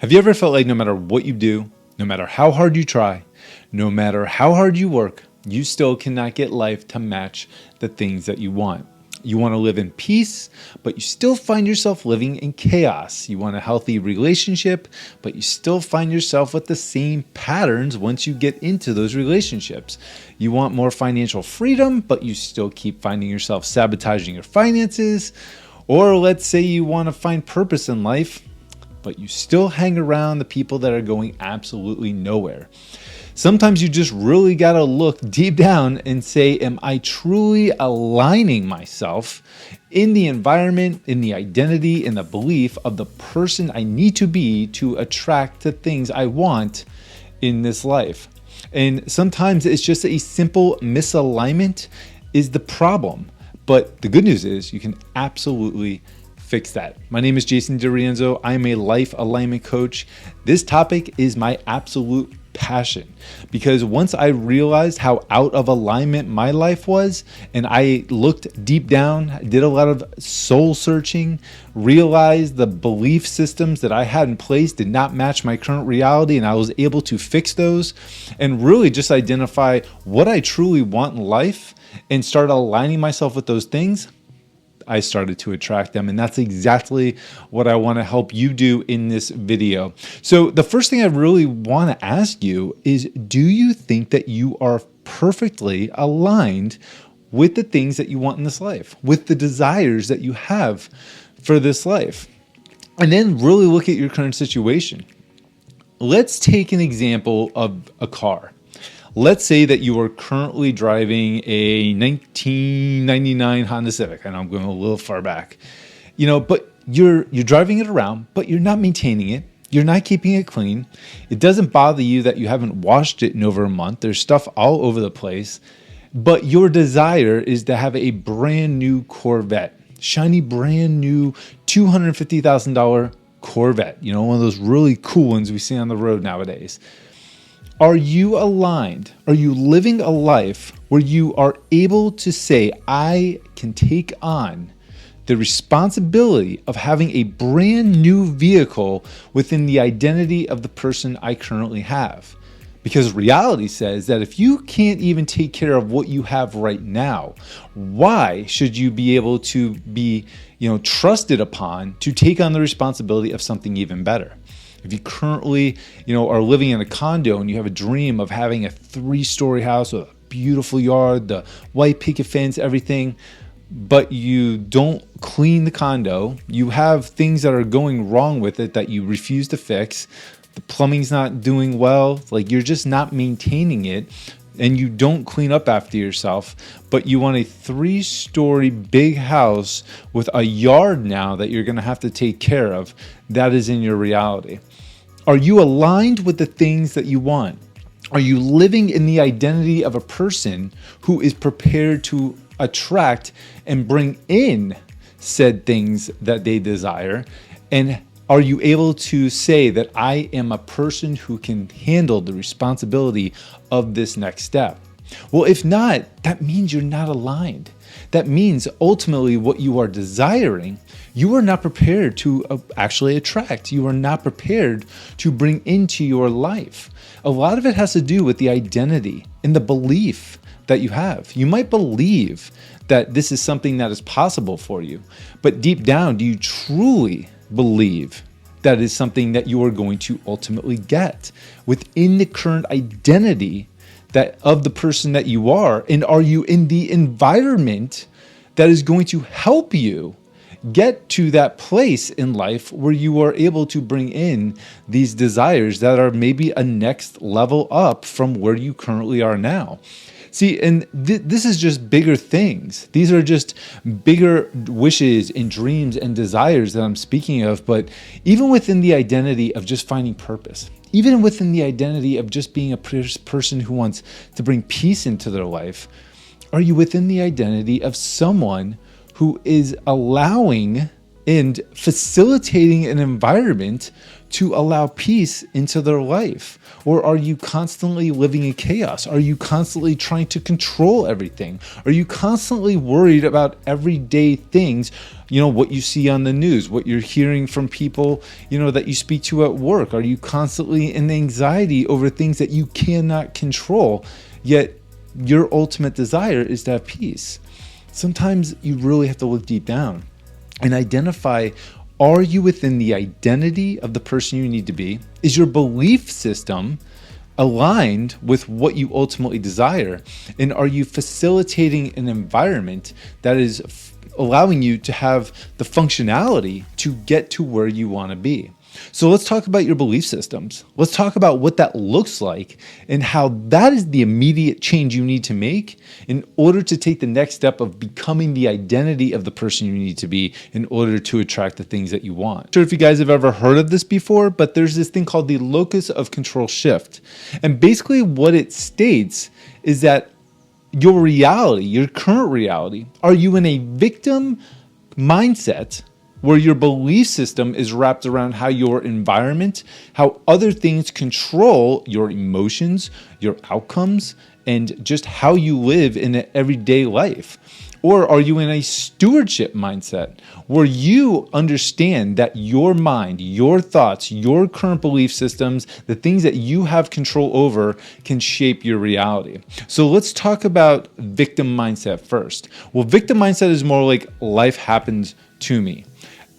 Have you ever felt like no matter what you do, no matter how hard you try, no matter how hard you work, you still cannot get life to match the things that you want? You want to live in peace, but you still find yourself living in chaos. You want a healthy relationship, but you still find yourself with the same patterns once you get into those relationships. You want more financial freedom, but you still keep finding yourself sabotaging your finances. Or let's say you want to find purpose in life, but you still hang around the people that are going absolutely nowhere. Sometimes you just really got to look deep down and say, am I truly aligning myself in the environment, in the identity, in the belief of the person I need to be to attract the things I want in this life? And sometimes it's just a simple misalignment is the problem. But the good news is you can absolutely fix that. My name is Jason DiRienzo. I'm a life alignment coach. This topic is my absolute passion because once I realized how out of alignment my life was, and I looked deep down, did a lot of soul searching, realized the belief systems that I had in place did not match my current reality, and I was able to fix those and really just identify what I truly want in life and start aligning myself with those things. I started to attract them. And that's exactly what I want to help you do in this video. So the first thing I really want to ask you is, do you think that you are perfectly aligned with the things that you want in this life, with the desires that you have for this life? And then really look at your current situation. Let's take an example of a car. Let's say that you are currently driving a 1999 Honda Civic. I know I'm going a little far back, but you're driving it around, but you're not maintaining it. You're not keeping it clean. It doesn't bother you that you haven't washed it in over a month. There's stuff all over the place, but your desire is to have a brand new Corvette, shiny, brand new $250,000 Corvette, one of those really cool ones we see on the road nowadays. Are you aligned? Are you living a life where you are able to say, I can take on the responsibility of having a brand new vehicle within the identity of the person I currently have? Because reality says that if you can't even take care of what you have right now, why should you be able to be, trusted upon to take on the responsibility of something even better? If you currently, are living in a condo and you have a dream of having a 3-story house with a beautiful yard, the white picket fence, everything, but you don't clean the condo, you have things that are going wrong with it that you refuse to fix, the plumbing's not doing well, like you're just not maintaining it, and you don't clean up after yourself, but you want a 3-story big house with a yard now that you're going to have to take care of, that is in your reality. Are you aligned with the things that you want? Are you living in the identity of a person who is prepared to attract and bring in said things that they desire? And are you able to say that I am a person who can handle the responsibility of this next step? Well, if not, that means you're not aligned. That means ultimately what you are desiring, you are not prepared to actually attract. You are not prepared to bring into your life. A lot of it has to do with the identity and the belief that you have. You might believe that this is something that is possible for you, but deep down, do you truly believe that is something that you are going to ultimately get within the current identity that of the person that you are? And are you in the environment that is going to help you get to that place in life where you are able to bring in these desires that are maybe a next level up from where you currently are now? See, and this is just bigger things. These are just bigger wishes and dreams and desires that I'm speaking of. But even within the identity of just finding purpose, even within the identity of just being a person who wants to bring peace into their life, are you within the identity of someone who is allowing and facilitating an environment to allow peace into their life? Or are you constantly living in chaos? Are you constantly trying to control everything? Are you constantly worried about everyday things? What you see on the news, what you're hearing from people, that you speak to at work. Are you constantly in anxiety over things that you cannot control, yet your ultimate desire is to have peace? Sometimes you really have to look deep down and identify, are you within the identity of the person you need to be? Is your belief system aligned with what you ultimately desire? And are you facilitating an environment that is allowing you to have the functionality to get to where you want to be? So let's talk about your belief systems. Let's talk about what that looks like and how that is the immediate change you need to make in order to take the next step of becoming the identity of the person you need to be in order to attract the things that you want. I'm sure if you guys have ever heard of this before, but there's this thing called the locus of control shift. And basically what it states is that your reality, your current reality, are you in a victim mindset where your belief system is wrapped around how your environment, how other things control your emotions, your outcomes, and just how you live in an everyday life? Or are you in a stewardship mindset where you understand that your mind, your thoughts, your current belief systems, the things that you have control over can shape your reality? So let's talk about victim mindset first. Well, victim mindset is more like life happens to me.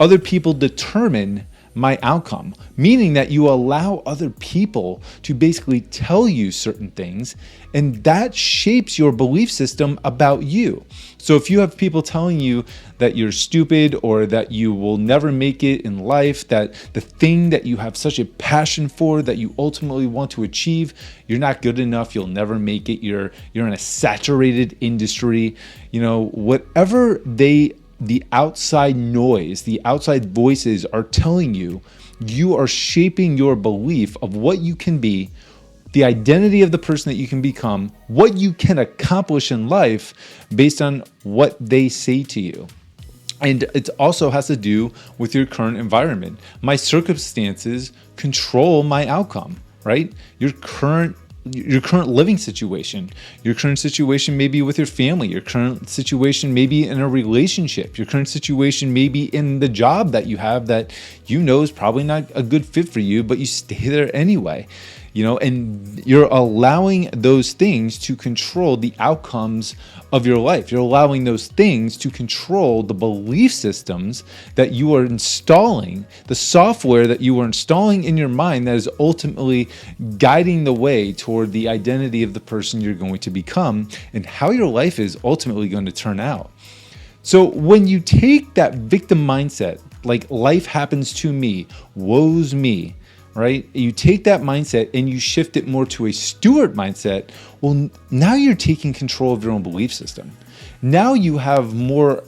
Other people determine my outcome, meaning that you allow other people to basically tell you certain things, and that shapes your belief system about you. So if you have people telling you that you're stupid or that you will never make it in life, that the thing that you have such a passion for, that you ultimately want to achieve, you're not good enough, you'll never make it, you're in a saturated industry, whatever the outside noise, the outside voices are telling you, you are shaping your belief of what you can be, the identity of the person that you can become, what you can accomplish in life based on what they say to you. And it also has to do with your current environment. My circumstances control my outcome, right? Your current living situation. Your current situation may be with your family. Your current situation may be in a relationship. Your current situation may be in the job that you have that is probably not a good fit for you, but you stay there anyway. And you're allowing those things to control the outcomes of your life. You're allowing those things to control the belief systems that you are installing, the software that you are installing in your mind that is ultimately guiding the way toward the identity of the person you're going to become and how your life is ultimately going to turn out. So when you take that victim mindset, like life happens to me, woe's me, right? You take that mindset and you shift it more to a steward mindset. Well, now you're taking control of your own belief system. Now you have more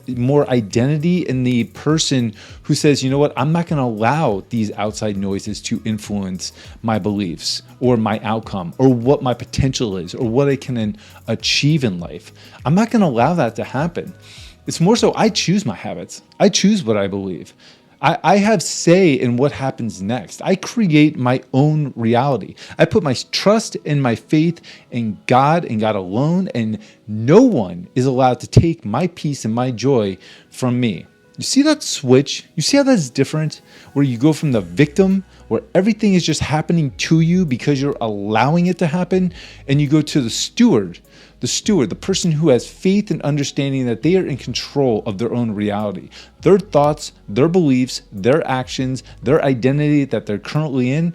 identity in the person who says, you know what, I'm not going to allow these outside noises to influence my beliefs or my outcome or what my potential is or what I can achieve in life. I'm not going to allow that to happen. It's more so I choose my habits. I choose what I believe. I have say in what happens next. I create my own reality. I put my trust and my faith in God and God alone, and no one is allowed to take my peace and my joy from me. You see that switch? You see how that's different? Where you go from the victim, where everything is just happening to you because you're allowing it to happen, and you go to the steward, the person who has faith and understanding that they are in control of their own reality, their thoughts, their beliefs, their actions, their identity that they're currently in.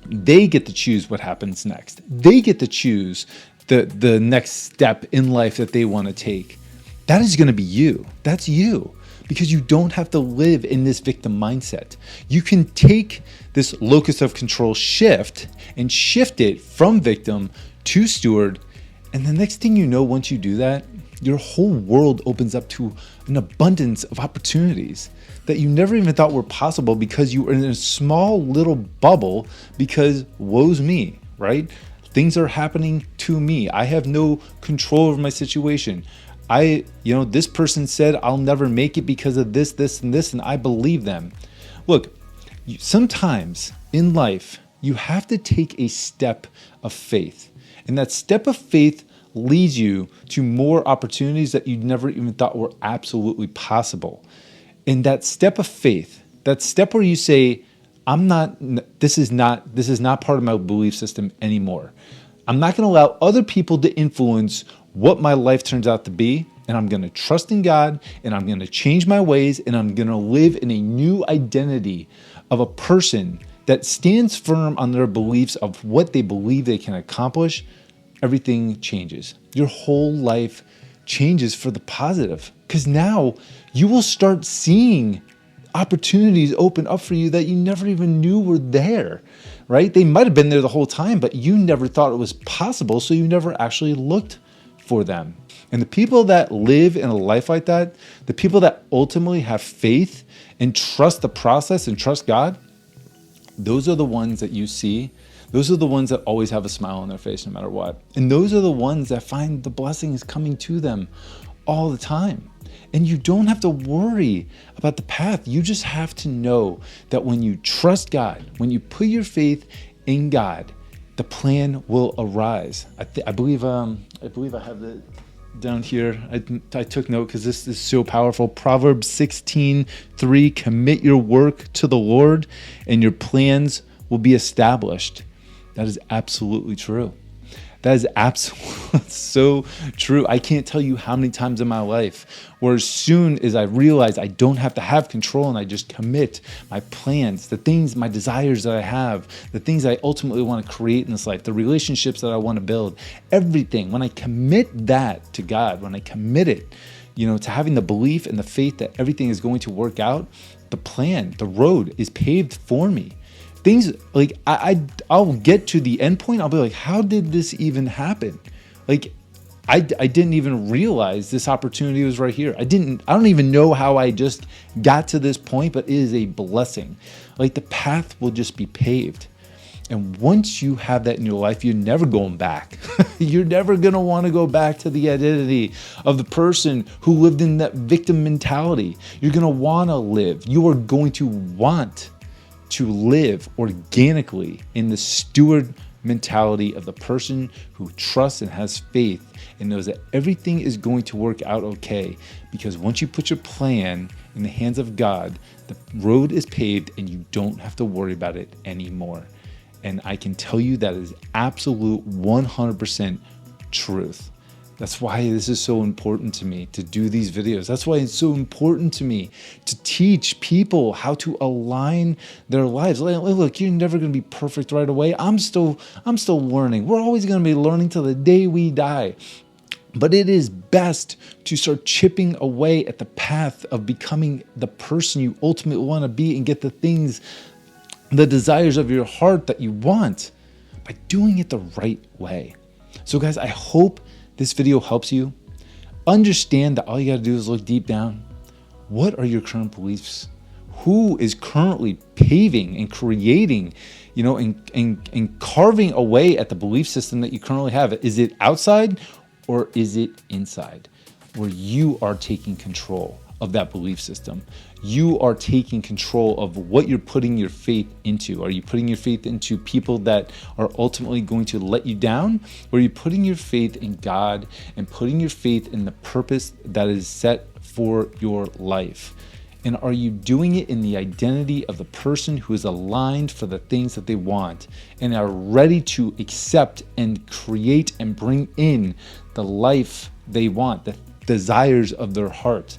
They get to choose what happens next. They get to choose the next step in life that they want to take. That is going to be you. That's you. Because you don't have to live in this victim mindset. You can take this locus of control shift and shift it from victim to steward. And the next thing you know, once you do that, your whole world opens up to an abundance of opportunities that you never even thought were possible because you were in a small little bubble because woe's me, right? Things are happening to me. I have no control over my situation. This person said I'll never make it because of this, and this, and I believe them. Look, Sometimes in life, you have to take a step of faith. And that step of faith leads you to more opportunities that you never even thought were absolutely possible. And that step of faith, that step where you say, this is not part of my belief system anymore. I'm not going to allow other people to influence what my life turns out to be. And I'm going to trust in God, and I'm going to change my ways, and I'm going to live in a new identity of a person that stands firm on their beliefs of what they believe they can accomplish. Everything changes. Your whole life changes for the positive, because now you will start seeing opportunities open up for you that you never even knew were there, right? They might have been there the whole time, but you never thought it was possible, so you never actually looked for them. And the people that live in a life like that, the people that ultimately have faith and trust the process and trust God, those are the ones that you see. Those are the ones that always have a smile on their face no matter what. And those are the ones that find the blessings coming to them all the time. And you don't have to worry about the path. You just have to know that when you trust God, when you put your faith in God, the plan will arise. I believe I have the down here. I took note because this is so powerful. Proverbs 16:3, commit your work to the Lord and your plans will be established. That is absolutely true. That is absolutely so true. I can't tell you how many times in my life where as soon as I realize I don't have to have control and I just commit my plans, the things, my desires that I have, the things I ultimately want to create in this life, the relationships that I want to build, everything, when I commit that to God, when I commit it, to having the belief and the faith that everything is going to work out, the plan, the road is paved for me. Things like I'll get to the end point. I'll be like, how did this even happen? Like, I didn't even realize this opportunity was right here. I don't even know how I just got to this point, but it is a blessing. Like, the path will just be paved. And once you have that in your life, you're never going back. You're never going to want to go back to the identity of the person who lived in that victim mentality. You're going to want to live. You are going to want to live organically in the steward mentality of the person who trusts and has faith and knows that everything is going to work out okay. Because once you put your plan in the hands of God, the road is paved and you don't have to worry about it anymore. And I can tell you that is absolute 100% truth. That's why this is so important to me to do these videos. That's why it's so important to me to teach people how to align their lives. Look, you're never going to be perfect right away. I'm still learning. We're always going to be learning till the day we die. But it is best to start chipping away at the path of becoming the person you ultimately want to be and get the things, the desires of your heart that you want by doing it the right way. So guys, I hope this video helps you. Understand that all you got to do is look deep down. What are your current beliefs? Who is currently paving and creating, and carving away at the belief system that you currently have? Is it outside or is it inside, where you are taking control of that belief system? You are taking control of what you're putting your faith into. Are you putting your faith into people that are ultimately going to let you down? Or are you putting your faith in God and putting your faith in the purpose that is set for your life? And are you doing it in the identity of the person who is aligned for the things that they want and are ready to accept and create and bring in the life they want, the desires of their heart?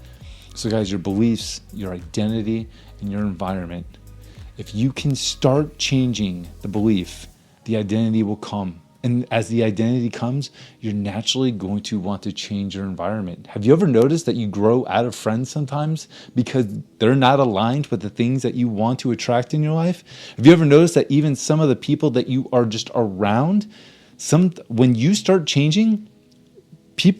So guys, your beliefs, your identity, and your environment, if you can start changing the belief, the identity will come. And as the identity comes, you're naturally going to want to change your environment. Have you ever noticed that you grow out of friends sometimes because they're not aligned with the things that you want to attract in your life? Have you ever noticed that even some of the people that you are just around, when you start changing,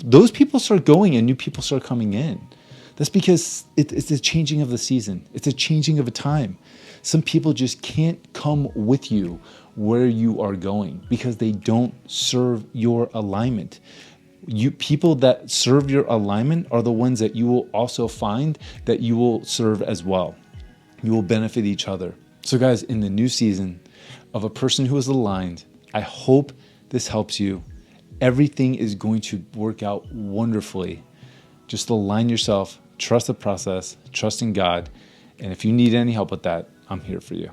those people start going and new people start coming in? That's because it's a changing of the season. It's a changing of a time. Some people just can't come with you where you are going because they don't serve your alignment. People that serve your alignment are the ones that you will also find that you will serve as well. You will benefit each other. So guys, in the new season of a person who is aligned, I hope this helps you. Everything is going to work out wonderfully. Just align yourself, trust the process, trust in God. And if you need any help with that, I'm here for you.